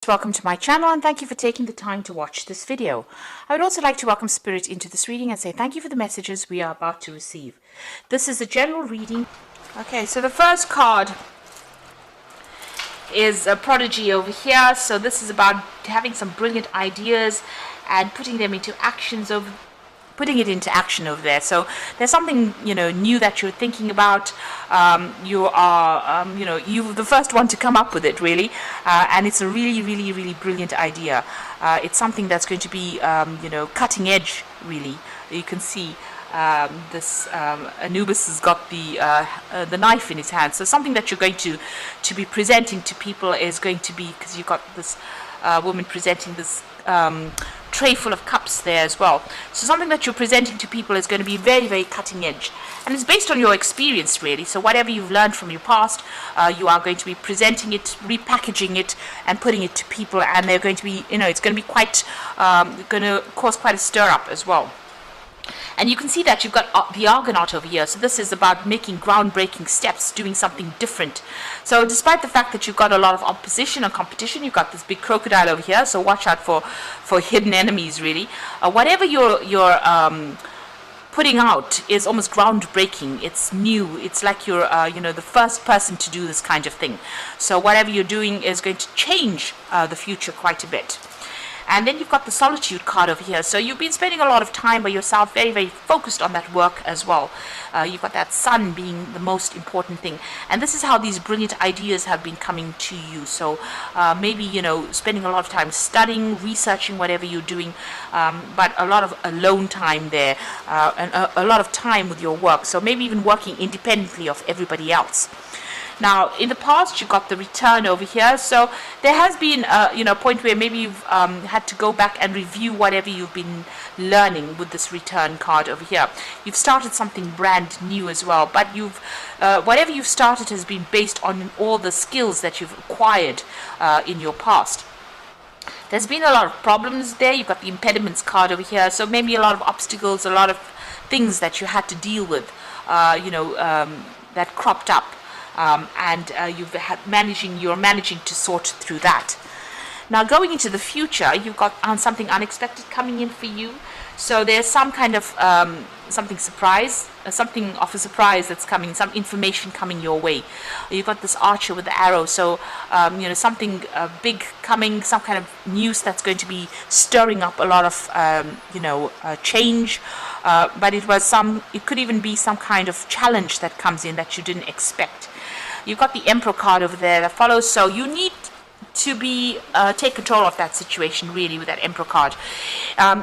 Welcome to my channel and thank you for taking the time to watch this video. I would also like to welcome Spirit into this reading and say thank you for the messages we are about to receive. This is a general reading. Okay, so the first card is a prodigy over here. So this is about having some brilliant ideas and putting them into actions over putting it into action over there. So there's something new that you're thinking about. You are you're the first one to come up with it, really, and it's a really brilliant idea. It's something that's going to be cutting edge, really. You can see this Anubis has got the knife in his hand. So something that you're going to be presenting to people is going to be, because you've got this woman presenting this tray full of cups there as well. So something that you're presenting to people is going to be very cutting edge, and it's based on your experience, really. So whatever you've learned from your past, you are going to be presenting it, repackaging it, and putting it to people, and they're going to be, it's going to be quite going to cause quite a stir up as well. And you can see that you've got the Argonaut over here. So this is about making groundbreaking steps, doing something different. So despite the fact that you've got a lot of opposition and competition, you've got this big crocodile over here. So watch out for hidden enemies, really. Whatever you're putting out is almost groundbreaking. It's new. It's like you're the first person to do this kind of thing. So whatever you're doing is going to change the future quite a bit. And then you've got the Solitude card over here. So you've been spending a lot of time by yourself, very focused on that work as well. You've got that sun being the most important thing. And this is how these brilliant ideas have been coming to you. So maybe, spending a lot of time studying, researching whatever you're doing, but a lot of alone time there, and a lot of time with your work. So maybe even working independently of everybody else. Now, in the past, you got the Return over here. So there has been, a point where maybe you've had to go back and review whatever you've been learning with this Return card over here. You've started something brand new as well, but whatever you've started has been based on all the skills that you've acquired in your past. There's been a lot of problems there. You've got the Impediments card over here. So maybe a lot of obstacles, a lot of things that you had to deal with, that cropped up. And you're managing to sort through that. Now, going into the future, you've got something unexpected coming in for you. So there's some kind of something of a surprise that's coming, some information coming your way. You've got this Archer with the arrow, so something big coming, some kind of news that's going to be stirring up a lot of change. But it could even be some kind of challenge that comes in that you didn't expect. You've got the Emperor card over there that follows, so you need to take control of that situation, really, with that Emperor card.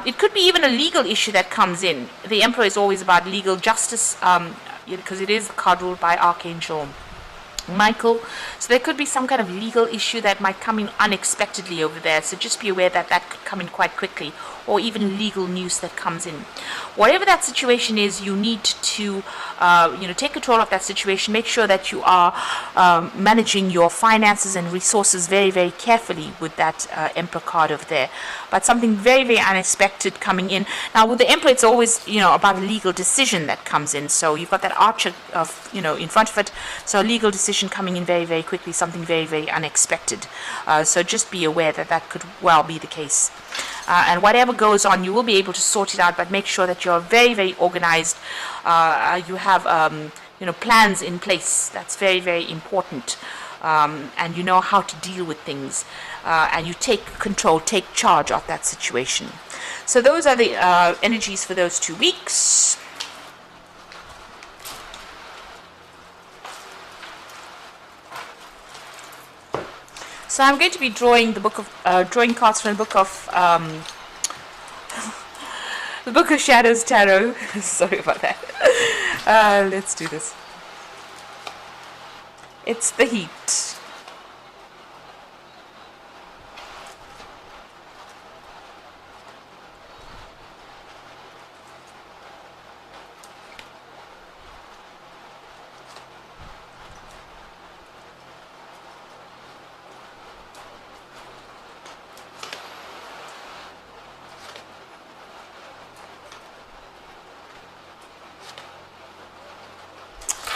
It could be even a legal issue that comes in. The Emperor is always about legal justice, because it is the card ruled by Archangel Michael. So there could be some kind of legal issue that might come in unexpectedly over there. So just be aware that that could come in quite quickly, or even legal news that comes in. Whatever that situation is, you need to take control of that situation. Make sure that you are managing your finances and resources very carefully with that Emperor card over there. But something very unexpected coming in. Now with the Emperor, it's always about a legal decision that comes in. So you've got that Archer in front of it. So a legal decision coming in very quickly, something very unexpected. So just be aware that that could well be the case. And whatever goes on, you will be able to sort it out, but make sure that you're very organized. You have plans in place. That's very important. And you know how to deal with things. And you take control, take charge of that situation. So those are the energies for those 2 weeks. So I'm going to be drawing drawing cards from the Book of Shadows Tarot. Sorry about that. Let's do this. It's the Heat.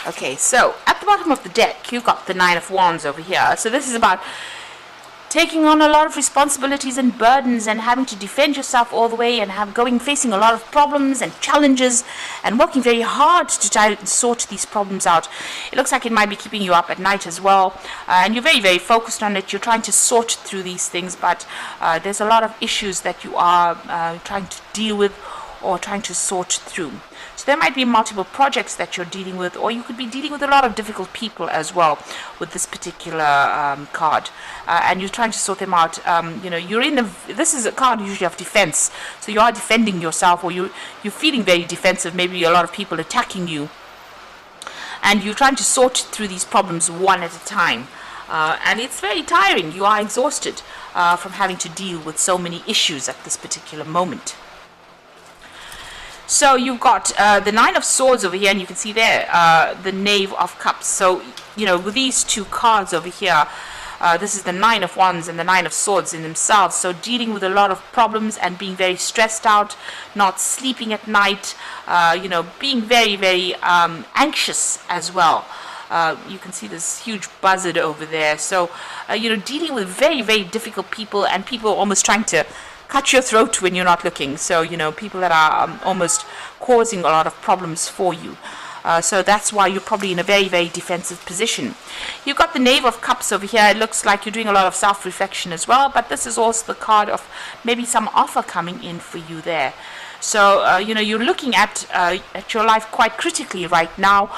Okay, so at the bottom of the deck, you've got the Nine of Wands over here. So this is about taking on a lot of responsibilities and burdens and having to defend yourself all the way and facing a lot of problems and challenges and working very hard to try and sort these problems out. It looks like it might be keeping you up at night as well, and you're very, very focused on it. You're trying to sort through these things, but there's a lot of issues that you are trying to deal with or trying to sort through. So there might be multiple projects that you're dealing with, or you could be dealing with a lot of difficult people as well with this particular card, and you're trying to sort them out. This is a card usually of defense, so you are defending yourself, or you're feeling very defensive. Maybe a lot of people attacking you, and you're trying to sort through these problems one at a time. And it's very tiring. You are exhausted from having to deal with so many issues at this particular moment. So you've got the Nine of Swords over here, and you can see there the Knave of Cups. So, with these two cards over here, this is the Nine of Wands and the Nine of Swords in themselves. So dealing with a lot of problems and being very stressed out, not sleeping at night, being very, very anxious as well. You can see this huge buzzard over there. So, dealing with very, very difficult people, and people almost trying to cut your throat when you're not looking. So, people that are almost causing a lot of problems for you. So that's why you're probably in a very, very defensive position. You've got the Knave of Cups over here. It looks like you're doing a lot of self-reflection as well, but this is also the card of maybe some offer coming in for you there. So, you're looking at your life quite critically right now.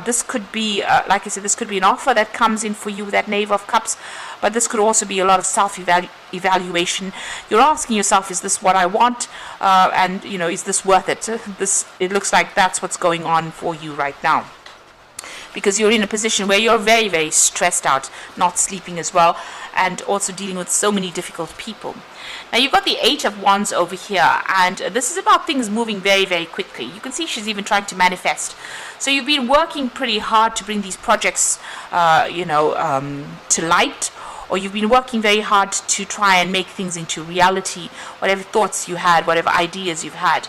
This could be, like I said, this could be an offer that comes in for you with that Knave of Cups, but this could also be a lot of self-evaluation. You're asking yourself, is this what I want? And, is this worth it? It looks like that's what's going on for you right now, because you're in a position where you're very, very stressed out, not sleeping as well, and also dealing with so many difficult people. Now you've got the Eight of Wands over here, and this is about things moving very, very quickly. You can see she's even trying to manifest. So you've been working pretty hard to bring these projects, to light, or you've been working very hard to try and make things into reality, whatever thoughts you had, whatever ideas you've had.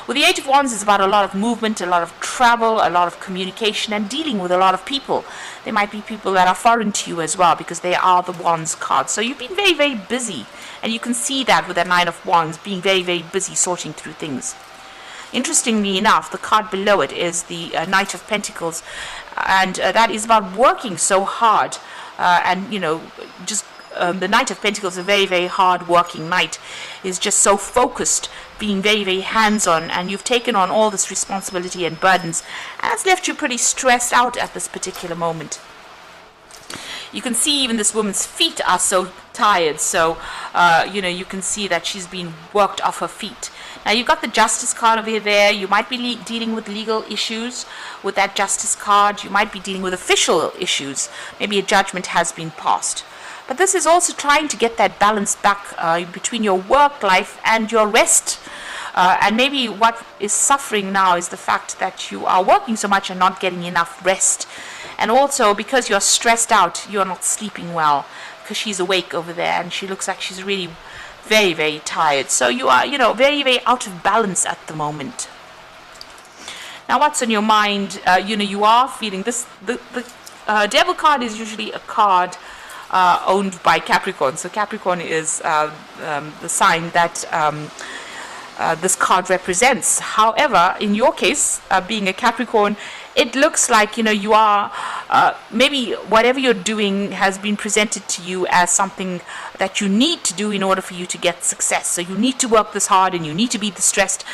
With the Eight of Wands, it's about a lot of movement, a lot of travel, a lot of communication, and dealing with a lot of people. There might be people that are foreign to you as well, because they are the Wands card. So you've been very, very busy, and you can see that with the Nine of Wands, being very, very busy sorting through things. Interestingly enough, the card below it is the Knight of Pentacles, and that is about working so hard, the Knight of Pentacles, a very, very hard working knight, is just so focused, being very, very hands-on, and you've taken on all this responsibility and burdens, and it's left you pretty stressed out at this particular moment. You can see even this woman's feet are so tired, so you can see that she's been worked off her feet. Now you've got the Justice card over there. You might be dealing with legal issues with that Justice card. You might be dealing with official issues. Maybe a judgment has been passed. But this is also trying to get that balance back between your work life and your rest. And maybe what is suffering now is the fact that you are working so much and not getting enough rest. And also because you're stressed out, you're not sleeping well, because she's awake over there and she looks like she's really very, very tired. So you are, very, very out of balance at the moment. Now what's on your mind? You are feeling this. The Devil card is usually a card owned by Capricorn. So Capricorn is the sign that this card represents. However, in your case, being a Capricorn, it looks like you are maybe whatever you're doing has been presented to you as something that you need to do in order for you to get success. So you need to work this hard and you need to be this stressed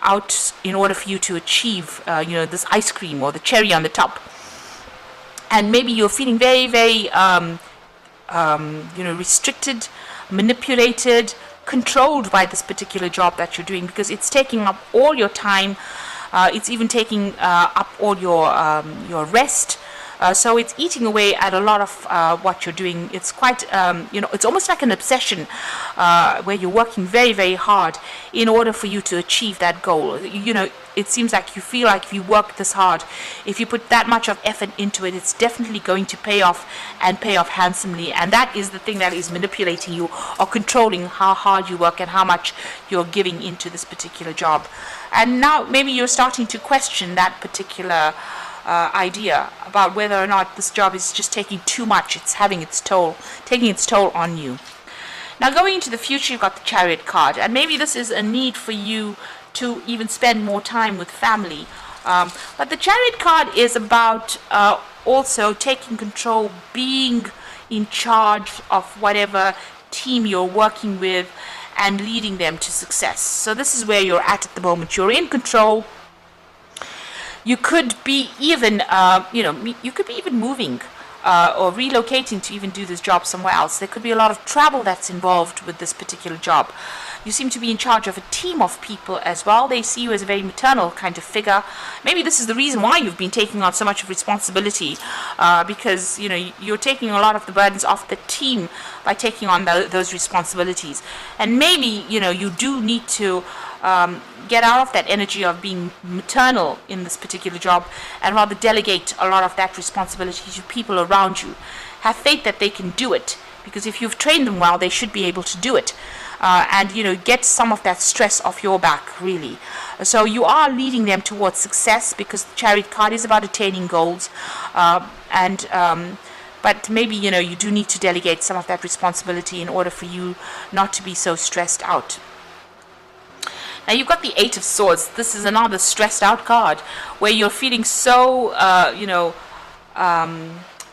out in order for you to achieve this ice cream or the cherry on the top. And maybe you're feeling very, very restricted, manipulated, controlled by this particular job that you're doing, because it's taking up all your time. It's even taking up all your rest. So it's eating away at a lot of what you're doing. It's quite, it's almost like an obsession where you're working very, very hard in order for you to achieve that goal. It seems like you feel like if you work this hard, if you put that much of effort into it, it's definitely going to pay off and pay off handsomely. And that is the thing that is manipulating you or controlling how hard you work and how much you're giving into this particular job. And now maybe you're starting to question that particular idea about whether or not this job is just taking too much. It's having its toll, taking its toll on you. Now, going into the future, you've got the Chariot card, and maybe this is a need for you to even spend more time with family. But the Chariot card is about also taking control, being in charge of whatever team you're working with and leading them to success. So this is where you're at the moment. You're in control. You could be even, you could be even moving or relocating to even do this job somewhere else. There could be a lot of travel that's involved with this particular job. You seem to be in charge of a team of people as well. They see you as a very maternal kind of figure. Maybe this is the reason why you've been taking on so much of responsibility, because you're taking a lot of the burdens off the team by taking on those responsibilities. And maybe you do need to get out of that energy of being maternal in this particular job and rather delegate a lot of that responsibility to people around you. Have faith that they can do it, because if you've trained them well, they should be able to do it. And get some of that stress off your back, really. So you are leading them towards success, because the Chariot card is about attaining goals, but maybe you do need to delegate some of that responsibility in order for you not to be so stressed out. Now you've got the Eight of Swords. This is another stressed out card where you're feeling so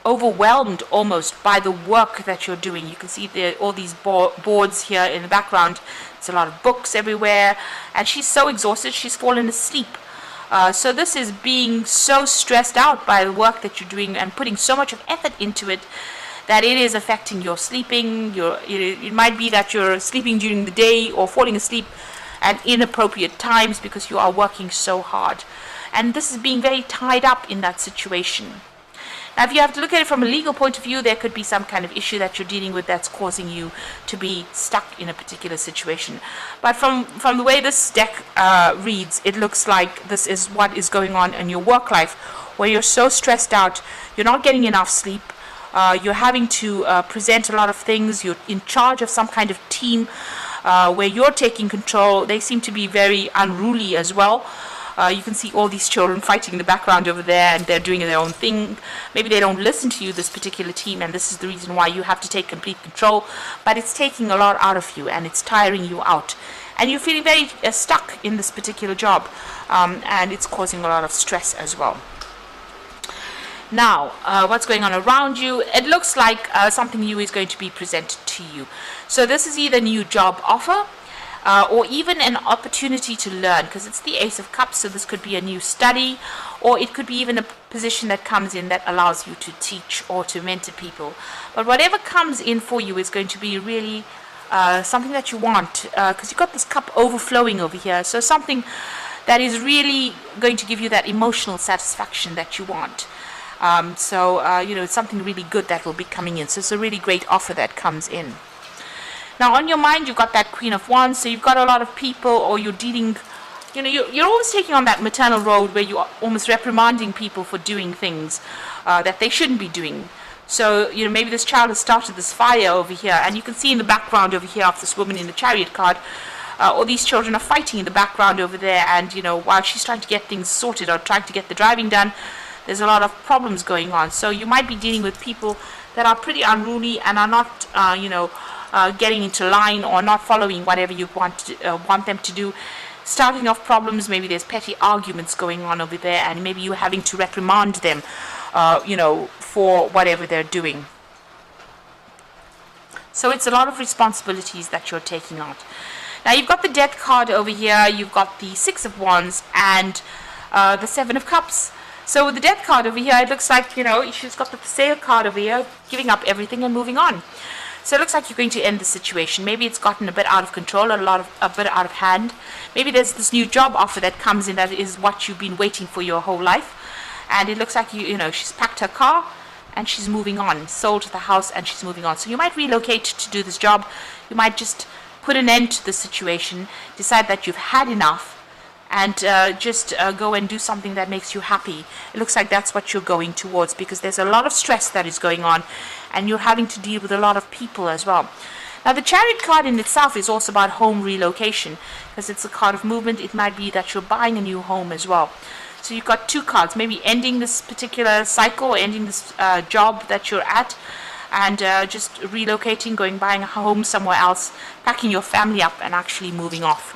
overwhelmed almost by the work that you're doing. You can see all these boards here in the background. There's a lot of books everywhere, and she's so exhausted she's fallen asleep. So this is being so stressed out by the work that you're doing and putting so much of effort into it that it is affecting your sleeping. It might be that you're sleeping during the day or falling asleep at inappropriate times because you are working so hard, and this is being very tied up in that situation. Now, if you have to look at it from a legal point of view, there could be some kind of issue that you're dealing with that's causing you to be stuck in a particular situation. But from the way this deck reads, it looks like this is what is going on in your work life, where you're so stressed out, you're not getting enough sleep, you're having to present a lot of things, you're in charge of some kind of team where you're taking control. They seem to be very unruly as well. You can see all these children fighting in the background over there, and they're doing their own thing. Maybe they don't listen to you, this particular team, and this is the reason why you have to take complete control. But it's taking a lot out of you, and it's tiring you out. And you're feeling very stuck in this particular job, and it's causing a lot of stress as well. Now, what's going on around you? It looks like something new is going to be presented to you. So this is either a new job offer, or even an opportunity to learn, because it's the Ace of Cups, so this could be a new study, or it could be even a position that comes in that allows you to teach or to mentor people. But whatever comes in for you is going to be really something that you want, because you've got this cup overflowing over here, so something that is really going to give you that emotional satisfaction that you want. It's something really good that will be coming in, so it's a really great offer that comes in. Now, on your mind, you've got that Queen of Wands, so you've got a lot of people, or you're dealing, you're always taking on that maternal role where you're almost reprimanding people for doing things that they shouldn't be doing. So, maybe this child has started this fire over here, and you can see in the background over here of this woman in the Chariot card, all these children are fighting in the background over there, and, while she's trying to get things sorted or trying to get the driving done, there's a lot of problems going on. So you might be dealing with people that are pretty unruly and are not, getting into line or not following whatever you want them to do. Starting off problems, maybe there's petty arguments going on over there, and maybe you're having to reprimand them, for whatever they're doing. So it's a lot of responsibilities that you're taking on. Now you've got the Death card over here, you've got the Six of Wands, and the Seven of Cups. So with the Death card over here, it looks like, she's got the Sale card over here, giving up everything and moving on. So it looks like you're going to end the situation. Maybe it's gotten a bit out of control, a bit out of hand. Maybe there's this new job offer that comes in that is what you've been waiting for your whole life. And it looks like, she's packed her car and she's moving on, sold the house and she's moving on. So you might relocate to do this job. You might just put an end to the situation, decide that you've had enough, and just go and do something that makes you happy. It looks like that's what you're going towards, because there's a lot of stress that is going on, and you're having to deal with a lot of people as well. Now, the Chariot card in itself is also about home relocation, because it's a card of movement. It might be that you're buying a new home as well. So you've got two cards, maybe ending this particular cycle, or ending this job that you're at, and just relocating, buying a home somewhere else, packing your family up and actually moving off.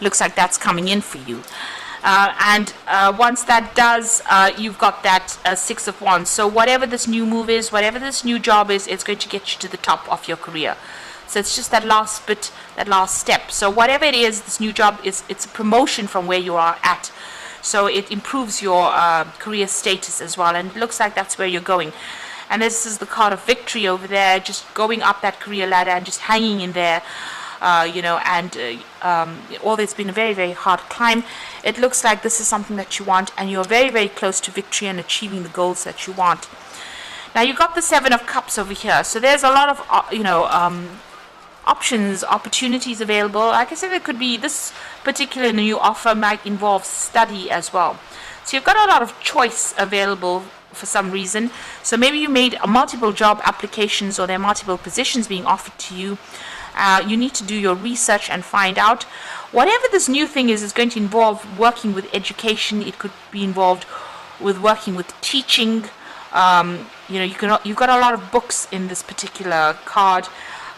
Looks like that's coming in for you. And once that does, you've got that Six of Wands. So whatever this new move is, whatever this new job is, it's going to get you to the top of your career. So it's just that last bit, that last step. So whatever it is, this new job it's a promotion from where you are at. So it improves your career status as well. And it looks like that's where you're going. And this is the card of victory over there, just going up that career ladder and just hanging in there. Although it's been a very, very hard climb, it looks like this is something that you want, and you're very, very close to victory and achieving the goals that you want. Now you've got the Seven of Cups over here, so there's a lot of options, opportunities available. Like I said, it could be this particular new offer might involve study as well. So you've got a lot of choice available for some reason. So maybe you made multiple job applications, or there are multiple positions being offered to you. You need to do your research and find out. Whatever this new thing is going to involve working with education. It could be involved with working with teaching. You've got a lot of books in this particular card,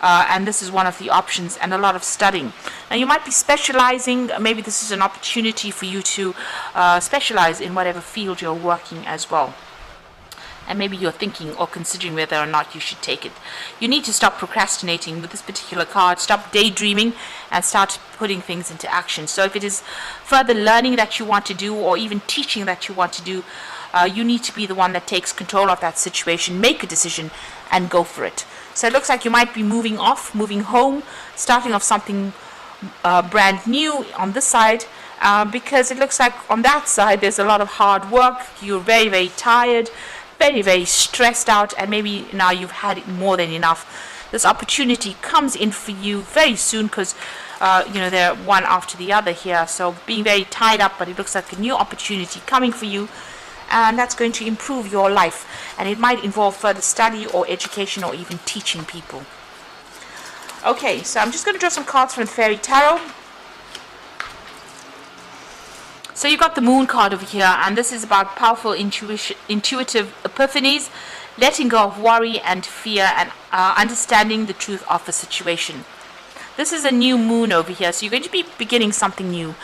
and this is one of the options, and a lot of studying. Now you might be specializing. Maybe this is an opportunity for you to specialize in whatever field you're working as well. And maybe you're thinking or considering whether or not you should take it. You need to stop procrastinating with this particular card, stop daydreaming, and start putting things into action. So if it is further learning that you want to do, or even teaching that you want to do, you need to be the one that takes control of that situation, make a decision, and go for it. So it looks like you might be moving home, starting off something brand new on this side, because it looks like on that side there's a lot of hard work. You're very, very tired, very, very stressed out, and maybe now you've had it more than enough. This opportunity comes in for you very soon, because they're one after the other here. So being very tied up, but it looks like a new opportunity coming for you, and that's going to improve your life, and it might involve further study or education or even teaching people. Okay, so I'm just going to draw some cards from the Fairy Tarot. So you've got the Moon card over here, and this is about powerful intuitive epiphanies, letting go of worry and fear, and understanding the truth of a situation. This is a new moon over here, so you're going to be beginning something new.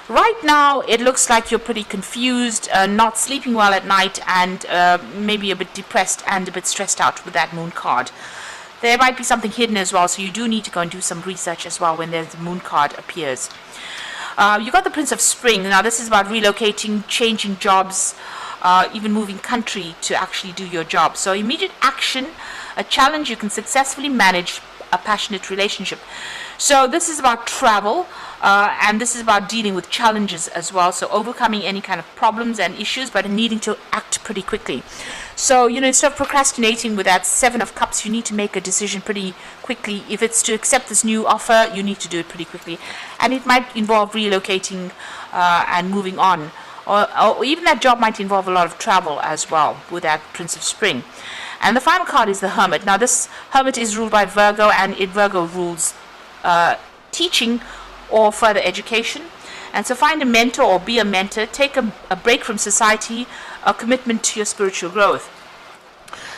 Right now, it looks like you're pretty confused, not sleeping well at night, and maybe a bit depressed and a bit stressed out with that Moon card. There might be something hidden as well, so you do need to go and do some research as well when the Moon card appears. You got the Prince of Spring. Now this is about relocating, changing jobs, even moving country to actually do your job. So immediate action, a challenge you can successfully manage, a passionate relationship. So this is about travel, and this is about dealing with challenges as well. So overcoming any kind of problems and issues, but needing to act pretty quickly. So, instead of procrastinating with that Seven of Cups, you need to make a decision pretty quickly. If it's to accept this new offer, you need to do it pretty quickly. And it might involve relocating and moving on. Or even that job might involve a lot of travel as well with that Prince of Spring. And the final card is the Hermit. Now this Hermit is ruled by Virgo, and Virgo rules teaching or further education. And so find a mentor or be a mentor, take a break from society, a commitment to your spiritual growth.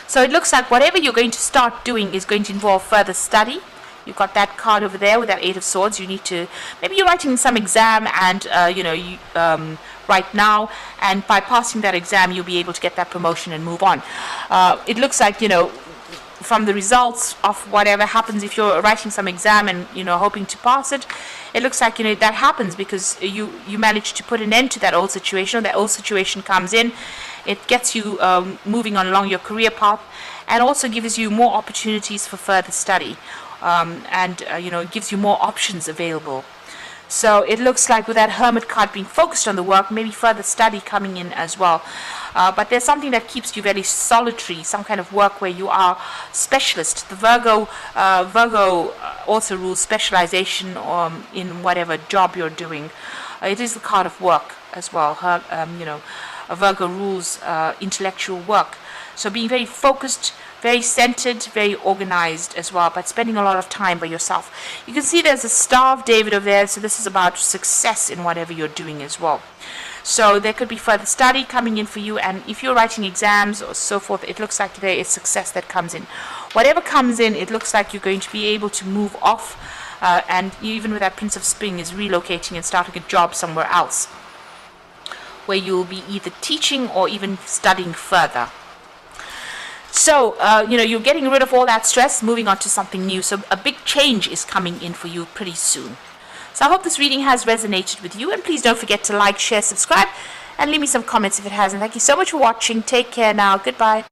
So it looks like whatever you're going to start doing is going to involve further study. You've got that card over there with that Eight of Swords. You need to, maybe you're writing some exam, and right now, and by passing that exam you'll be able to get that promotion and move on. It looks like, from the results of whatever happens, if you're writing some exam and hoping to pass it, it looks like that happens because you manage to put an end to that old situation. That old situation comes in, it gets you moving on along your career path, and also gives you more opportunities for further study, and it gives you more options available. So it looks like with that Hermit card being focused on the work, maybe further study coming in as well. But there's something that keeps you very solitary, some kind of work where you are specialist. The Virgo also rules specialization in whatever job you're doing. It is the card of work as well. Virgo rules intellectual work. So being very focused, very centered, very organized as well, but spending a lot of time by yourself. You can see there's a Star of David over there, so this is about success in whatever you're doing as well. So there could be further study coming in for you, and if you're writing exams or so forth, it looks like there is success that comes in. Whatever comes in, it looks like you're going to be able to move off, and even with that Prince of Spring is relocating and starting a job somewhere else, where you'll be either teaching or even studying further. So, you're getting rid of all that stress, moving on to something new. So a big change is coming in for you pretty soon. So I hope this reading has resonated with you. And please don't forget to like, share, subscribe, and leave me some comments if it hasn't. Thank you so much for watching. Take care now. Goodbye.